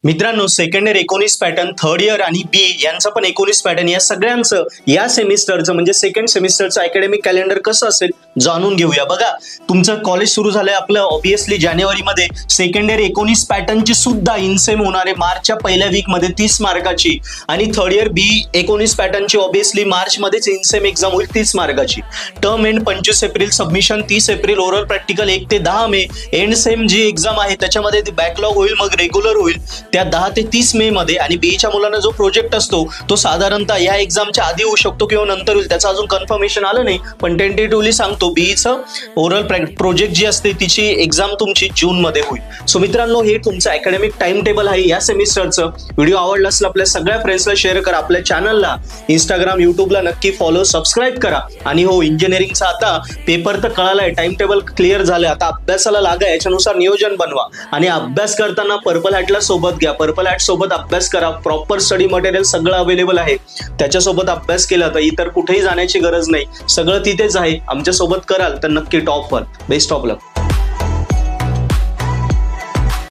मित्रांनो, second year 19 pattern, third year आणि बी यांचं पण 19 पॅटर्न, या सगळ्यांचं या सेमिस्टरचं म्हणजे सेकंड सेमिस्टरचं अकॅडमिक कॅलेंडर कसं असेल जाणून घेऊया. बघा, तुमचं कॉलेज सुरू झालंय आपलं ऑब्विसली जानेवारीमध्ये. सेकंड इयर 19 पॅटर्नची सुद्धा इनसेम होणार आहे मार्चच्या पहिल्या वीकमध्ये 30 मार्काची, आणि थर्ड इयर बी 19 पॅटर्नची ऑब्विसली मार्चमध्येच इनसेम एक्झाम होईल 30 मार्काची. Term end 25 April, submission 30 April, oral practical 1 ते 10 मे. एंड सेम जी एक्झाम आहे त्याच्यामध्ये बॅकलॉग होईल, मग रेग्युलर होईल त्या 10 ते 30 मे मध्ये. आणि बीईच्या मुलांना जो प्रोजेक्ट असतो तो साधारणतः या एक्झामच्या आधी होऊ शकतो किंवा नंतर होईल, त्याचं अजून कन्फर्मेशन आलं नाही, पण टेंटेटिव्हली सांगतो बीईचं ओरल प्रोजेक्ट जी असते तिची एक्झाम तुमची जून मध्ये होईल. सो मित्रांनो, हे तुमचं अकॅडमिक टाइम टेबल आहे या सेमिस्टरचं. व्हिडिओ आवडला असेल आपल्या सगळ्या फ्रेंड्सला शेअर करा, आपल्या चॅनलला इंस्टाग्राम युट्यूबला नक्की फॉलो सबस्क्राईब करा. आणि हो, इंजिनिअरिंगचा आता पेपर तर कळालाय, टाइम टेबल क्लिअर झालंय, आता अभ्यासाला लागा, याच्यानुसार नियोजन बनवा. आणि अभ्यास करताना पर्पल हॅटला सोबत घ्या, पर्पल हॅट सोबत अभ्यास करा. प्रॉपर स्टडी मटेरियल सगळं अवेलेबल आहे, त्याच्यासोबत अभ्यास केला तर इतर कुठेही जाण्याची गरज नाही, सगळं तिथेच आहे. आमच्या सोबत कराल तर नक्की टॉप वर. Best of luck.